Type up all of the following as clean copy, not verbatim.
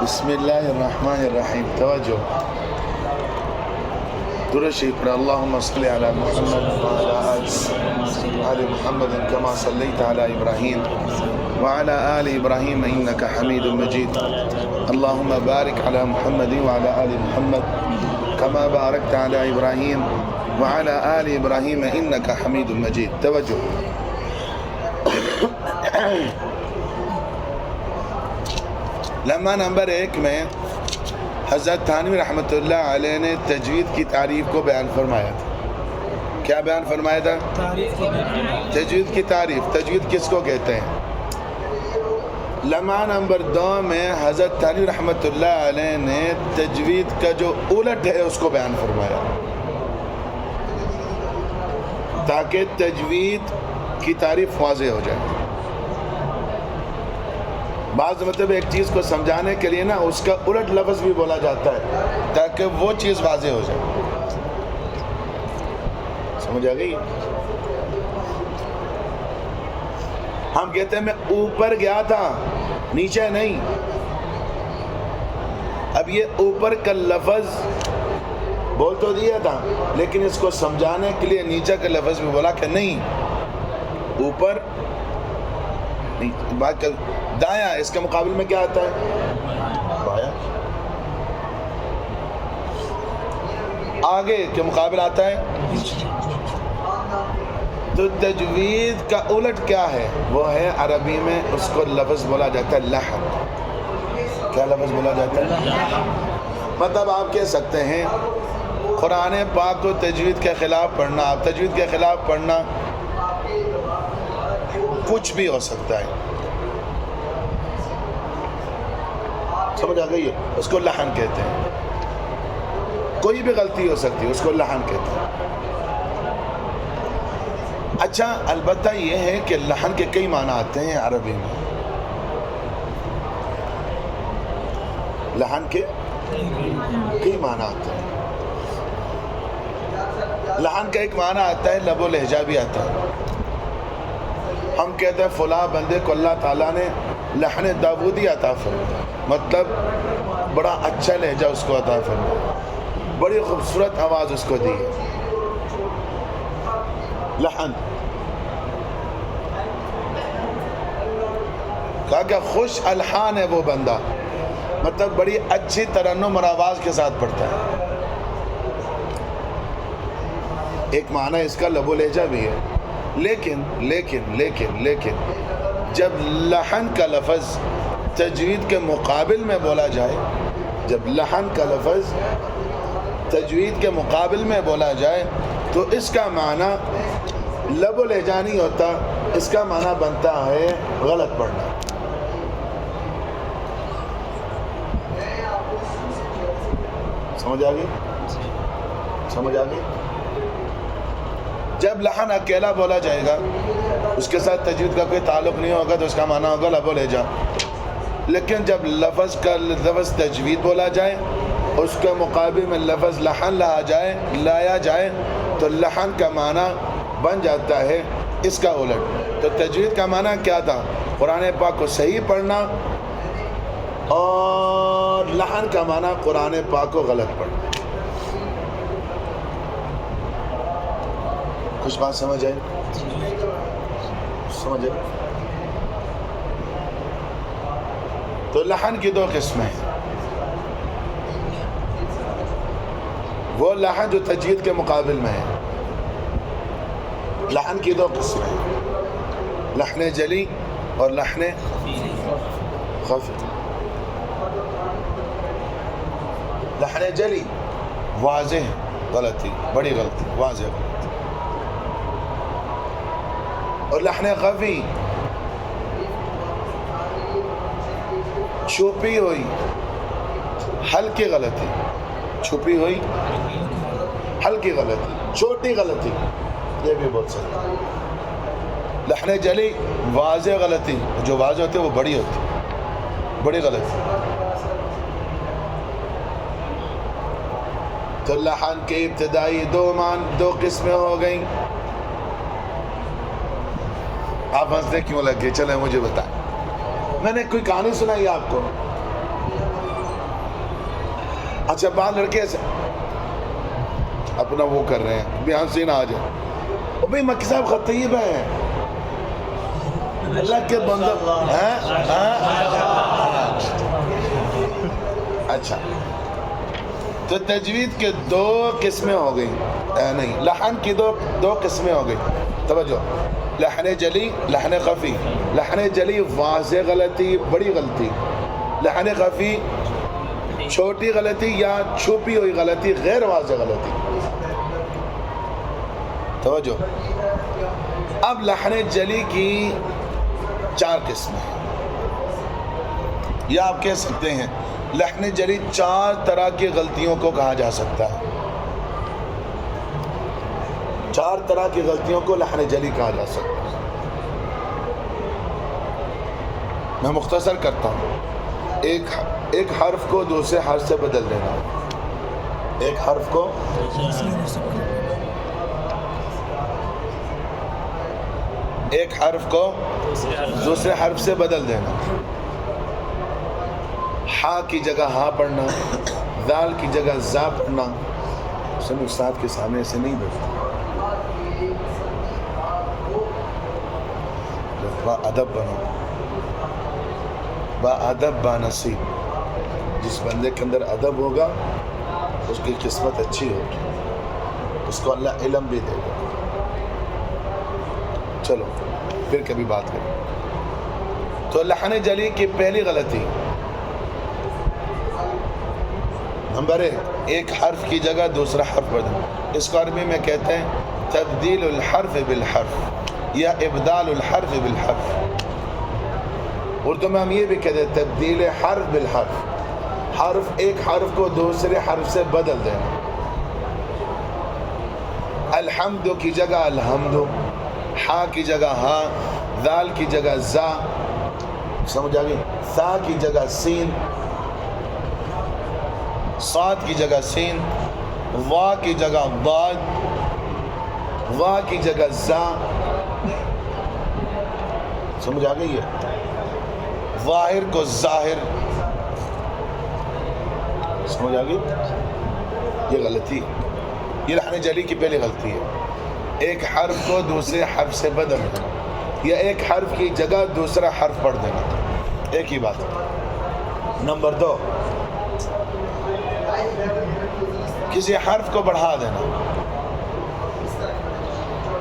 بسم الله الرحمن الرحيم. توجه درشي پر اللهم صل على محمد وعلى آل محمد كما صليت على إبراهيم وعلى آل إبراهيم إنك حميد مجيد. اللهم بارك على محمد وعلى آل محمد كما باركت على إبراهيم وعلى آل إبراهيم إنك حميد مجيد. توجه لمحہ نمبر 1 میں حضرت تھانوی رحمۃ اللہ علیہ نے تجوید کی تعریف کو بیان فرمایا تھا. کیا بیان فرمایا تھا؟ تجوید کی تعریف. تجوید کس کو کہتے ہیں؟ لمحہ نمبر 2 میں حضرت تھانوی رحمۃ اللہ علیہ نے تجوید کا جو الٹ ہے اس کو بیان فرمایا تاکہ تجوید کی تعریف واضح ہو جائے. بعض مطلب ایک چیز کو سمجھانے کے لیے نا اس کا الٹ لفظ بھی بولا جاتا ہے تاکہ وہ چیز واضح ہو جائے. سمجھ آ گئی؟ ہم کہتے ہیں میں اوپر گیا تھا نیچے نہیں. اب یہ اوپر کا لفظ بول تو دیا تھا لیکن اس کو سمجھانے کے لیے نیچے کا لفظ بھی بولا کہ نہیں اوپر نہیں. بات کر دایا اس کے مقابل میں کیا آتا ہے؟ بایاں. آگے کے مقابل آتا ہے. تو تجوید کا الٹ کیا ہے؟ وہ ہے عربی میں اس کو لفظ بولا جاتا ہے لحن. کیا لفظ بولا جاتا ہے؟ مطلب آپ کہہ سکتے ہیں قرآن پاک کو تجوید کے خلاف پڑھنا. آپ تجوید کے خلاف پڑھنا کچھ بھی ہو سکتا ہے. سمجھ آ گئی ہے؟ اس کو لحن کہتے ہیں. کوئی بھی غلطی ہو سکتی ہے اس کو لحن کہتے ہیں. اچھا البتہ یہ ہے کہ لحن کے کئی معنی آتے ہیں عربی میں. لحن کے کئی معنی آتے ہیں. لحن کا ایک معنی آتا ہے لب و لہجہ بھی آتا ہے. ہم کہتے ہیں فلاں بندے کو اللہ تعالیٰ نے لحن داودی عطا فرمایا. مطلب بڑا اچھا لہجہ اس کو عطا فرمایا, بڑی خوبصورت آواز اس کو دی. لحن کہا کہ خوش الحان ہے وہ بندہ, مطلب بڑی اچھی ترنم اور آواز کے ساتھ پڑھتا ہے. ایک معنی اس کا لب و لہجہ بھی ہے. لیکن لیکن لیکن لیکن جب لحن کا لفظ تجوید کے مقابل میں بولا جائے, جب لحن کا لفظ تجوید کے مقابل میں بولا جائے تو اس کا معنی لب و لہجہ نہیں ہوتا, اس کا معنی بنتا ہے غلط پڑھنا. سمجھ آ گئی؟ سمجھ آ گئی؟ جب لحن اکیلا بولا جائے گا اس کے ساتھ تجوید کا کوئی تعلق نہیں ہوگا تو اس کا معنی ہوگا لب و لہجہ. لیکن جب لفظ کا لفظ تجوید بولا جائے اس کے مقابل میں لفظ لحن لایا جائے تو لحن کا معنی بن جاتا ہے اس کا الٹ. تو تجوید کا معنی کیا تھا؟ قرآن پاک کو صحیح پڑھنا, اور لحن کا معنی قرآن پاک کو غلط پڑھنا. کچھ بات سمجھ آئی؟ سمجھ آئی؟ تو لحن کی 2 قسمیں ہیں. وہ لحن جو تجوید کے مقابل میں ہے. لحن کی 2 قسمیں ہیں, لحن جلی اور لحن خفی. لحن جلی واضح غلطی, بڑی غلطی, واضح غلطی. اور لحن خفی چھپی ہوئی ہلکی غلطی, چھپی ہوئی ہلکی غلطی, چھوٹی غلطی, یہ بھی بول سکتے. لحن جلی واضح غلطی, جو واضح ہوتی ہے وہ بڑی ہوتی, بڑی غلطی. تو لحن کی ابتدائی 2 قسمیں ہو گئیں. آپ ہنسنے کیوں لگے؟ چلیں مجھے بتائیں. میں نے کوئی کہانی سنائی آپ کو؟ اچھا بعض لڑکے ایسے اپنا وہ کر رہے ہیں بیان سے نہ آ جائے، او بھئی مکی صاحب خط طیب ہیں اللہ کے بندہ اچھا تو تجوید کے دو قسمیں ہو گئی، نہیں لحن کی دو قسمیں ہو گئی. توجہ، لحن جلی، لحن خفی. لحن جلی واضح غلطی، بڑی غلطی. لحن خفی چھوٹی غلطی یا چھپی ہوئی غلطی، غیر واضح غلطی. توجہ، اب لحن جلی کی 4 قسمیں ہیں، یا آپ کہہ سکتے ہیں لحن جلی 4 طرح کی غلطیوں کو کہا جا سکتا ہے. 4 طرح کی غلطیوں کو لحن جلی کہا جا سکتا ہے. میں مختصر کرتا ہوں. ایک حرف کو دوسرے حرف سے بدل دینا. ایک حرف کو دوسرے حرف سے بدل دینا. ہا کی جگہ ہا پڑھنا، ذال کی جگہ زا پڑھنا. سن استاد کے سامنے ایسے نہیں بیٹھتا. با ادب بنو، با ادب با نصیب. جس بندے کے اندر ادب ہوگا اس کی قسمت اچھی ہوگی، اس کو اللہ علم بھی دے گا. چلو پھر کبھی بات کریں. تو لحن جلی کی پہلی غلطی، نمبر 1، ایک حرف کی جگہ دوسرا حرف بدلنا. اس کو عربی میں کہتے ہیں تبدیل الحرف بالحرف یا ابدال الحرف بالحرف. اردو میں ہم یہ بھی کہتے ہیں تبدیل حرف بالحرف. ایک حرف کو دوسرے حرف سے بدل دینا. الحمد کی جگہ الحمد، ہا کی جگہ ہا، ذال کی جگہ زا، سمجھ آ گئی؟ سا کی جگہ سین، صاد کی جگہ سین، وا کی جگہ ضاد، وا کی جگہ زا. سمجھ آ گئی ہے؟ ظاہر کو ظاہر. سمجھ آ گئی؟ یہ غلطی ہے. یہ لحن جلی کی پہلی غلطی ہے. ایک حرف کو دوسرے حرف سے بدل دینا یا ایک حرف کی جگہ دوسرا حرف پڑھ دینا، ایک ہی بات. نمبر 2، کسی حرف کو بڑھا دینا.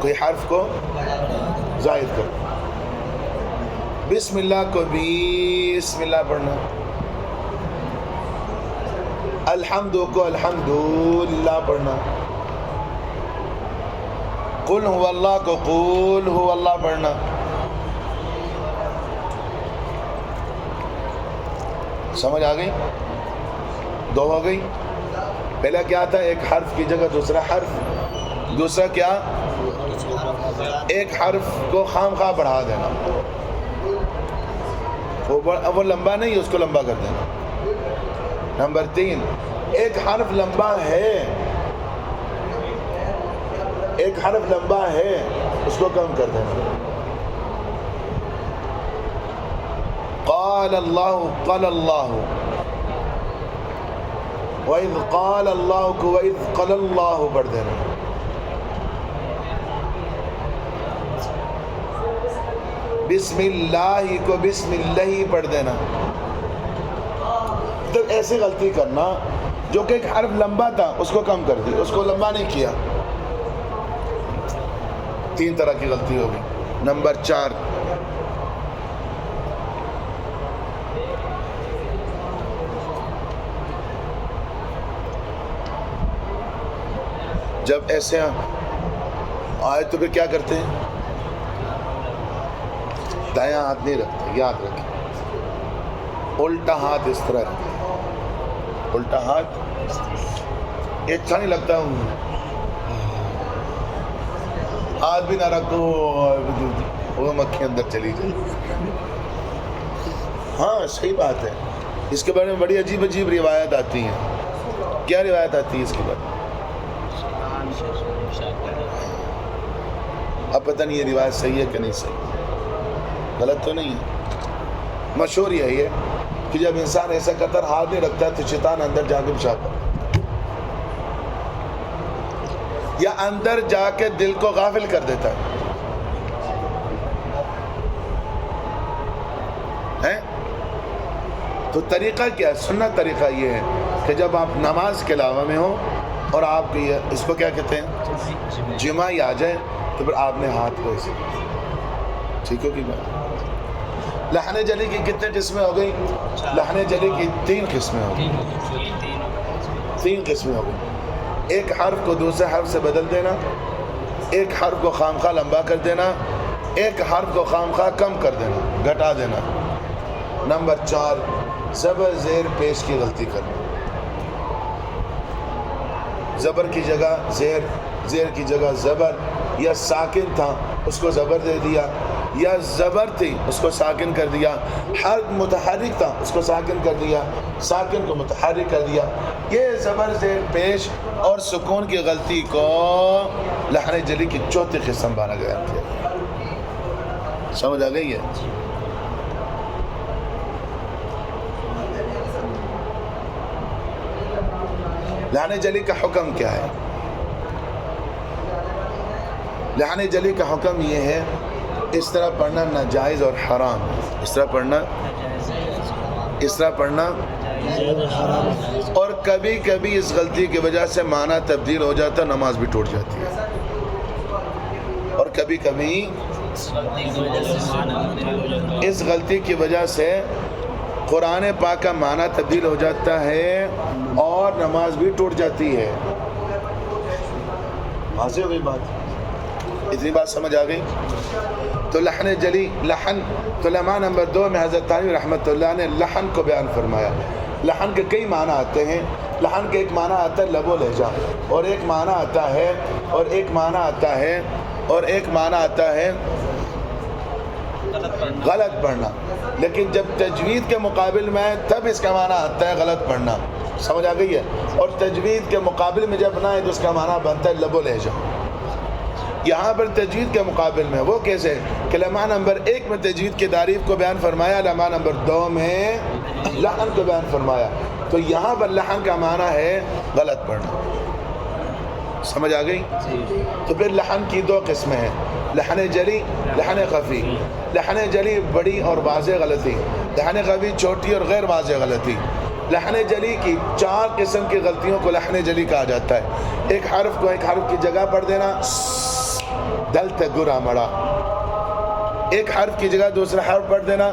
کوئی حرف کو زائد کر. بسم اللہ کو بسم اللہ پڑھنا، الحمد کو الحمدللہ پڑھنا، قل هو اللہ کو قل هو اللہ پڑھنا. سمجھ آ گئی؟ 2 ہو گئی. پہلا کیا تھا؟ ایک حرف کی جگہ دوسرا حرف. دوسرا کیا؟ ایک حرف کو خام خواہ بڑھا دینا. وہ لمبا نہیں، اس کو لمبا کر دینا. نمبر 3، ایک حرف لمبا ہے، ایک حرف لمبا ہے، اس کو کم کر دینا. قال اللہ قال اللہ، وَإِذْ قَالَ اللَّهُ کو وَإِذْ قَالَ اللَّهُ پڑھ دینا. بسم اللہ کو بسم اللہ پڑھ دینا. تو ایسی غلطی کرنا جو کہ ایک حرف لمبا تھا اس کو کم کر دی، اس کو لمبا نہیں کیا. 3 طرح کی غلطی ہوگی. نمبر 4، جب ایسے آئے تو پھر کیا کرتے ہیں؟ دایاں ہاتھ نہیں رکھتے، یاد رکھیں. الٹا ہاتھ اس طرح رکھیں. الٹا ہاتھ اچھا نہیں لگتا. ہاتھ بھی نہ رکھو، وہ مکھی اندر چلی جائے. ہاں صحیح بات ہے. اس کے بارے میں بڑی عجیب عجیب روایت آتی ہیں. کیا روایت آتی ہے اس کے بارے میں؟ اب پتہ نہیں یہ روایت صحیح ہے کہ نہیں صحیح، غلط تو نہیں ہے. مشہور یہ ہے کہ جب انسان ایسا کرتا ہے ہاتھ نہیں رکھتا ہے تو شیطان اندر جا کے پیشاب کرتا یا اندر جا کے دل کو غافل کر دیتا ہے. تو طریقہ کیا ہے؟ سنت طریقہ یہ ہے کہ جب آپ نماز کے علاوہ میں ہو اور آپ کو یہ اس کو کیا کہتے ہیں جمع آ جائے تو پھر آپ نے ہاتھ کو ایسے ٹھیک ہو کی بات. لحن جلی کی کتنے قسمیں ہو گئی؟ لحن جلی کی 3 قسمیں ہو گئی. 3 قسمیں ہو گئی. ایک حرف کو دوسرے حرف سے بدل دینا، ایک حرف کو خامخواہ لمبا کر دینا، ایک حرف کو خامخواہ کم کر دینا، گھٹا دینا. نمبر 4 زبر زیر پیش کی غلطی کرنا. زبر کی جگہ زیر، زیر کی جگہ زبر، یا ساکن تھا اس کو زبر دے دیا، یا زبر تھی اس کو ساکن کر دیا، حرف متحرک تھا اس کو ساکن کر دیا، ساکن کو متحرک کر دیا. یہ زبر زیر پیش اور سکون کی غلطی کو لحن جلی کی 4تھی قسم مانا گیا. سمجھ آ گئی ہے؟ لحن جلی کا حکم کیا ہے؟ لحن جلی کا حکم یہ ہے اس طرح پڑھنا ناجائز اور حرام. اس طرح پڑھنا اور کبھی کبھی اس غلطی کی وجہ سے معنی تبدیل ہو جاتا، نماز بھی ٹوٹ جاتی ہے. اور کبھی کبھی اس غلطی کی وجہ سے قرآن پاک کا معنی تبدیل ہو جاتا ہے اور نماز بھی ٹوٹ جاتی ہے. واضح ہو گئی بات؟ اتنی بات سمجھ آ گئی؟ تو لحن جلی، لحن تو لمحہ نمبر 2 میں حضرت تھانوی رحمۃ اللہ نے لحن کو بیان فرمایا. لحن کے کئی معنی آتے ہیں. لحن کے ایک معنی آتا ہے لب و لہجہ، اور ایک معنی آتا ہے غلط پڑھنا. لیکن جب تجوید کے مقابل میں تب اس کا معنی آتا ہے غلط پڑھنا. سمجھ آ گئی ہے؟ اور تجوید کے مقابل میں جب نہ ہے تو اس کا معنی بنتا ہے لب و لہجہ. یہاں پر تجوید کے مقابل میں وہ کیسے کہ لمحہ نمبر 1 میں تجوید کی تعریف کو بیان فرمایا، لمحہ نمبر 2 میں لحن کو بیان فرمایا. تو یہاں پر لحن کا معنی ہے غلط پڑھنا. سمجھ آ گئی؟ تو پھر لحن کی 2 قسمیں ہیں، لحن جلی، لحن خفی. لحن جلی بڑی اور واضح غلطی، لحن خفی چھوٹی اور غیر واضح غلطی. لحن جلی کی 4 قسم کی غلطیوں کو لحن جلی کہا جاتا ہے. ایک حرف کو ایک حرف کی جگہ پڑھ دینا، دل تے گرا مڑا. ایک حرف کی جگہ دوسرا حرف پڑھ دینا،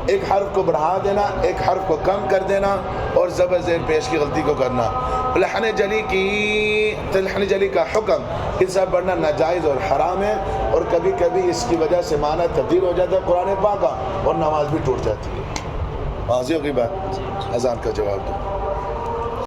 ایک حرف کو بڑھا دینا، ایک حرف کو کم کر دینا، اور زبر زیر پیش کی غلطی کو کرنا. لحن جلی کا حکم اس سے پڑھنا ناجائز اور حرام ہے، اور کبھی کبھی اس کی وجہ سے معنی تبدیل ہو جاتا ہے قرآن پاک کا اور نماز بھی ٹوٹ جاتی ہے. واضح ہو گئی بات؟ اذان کا جواب دو.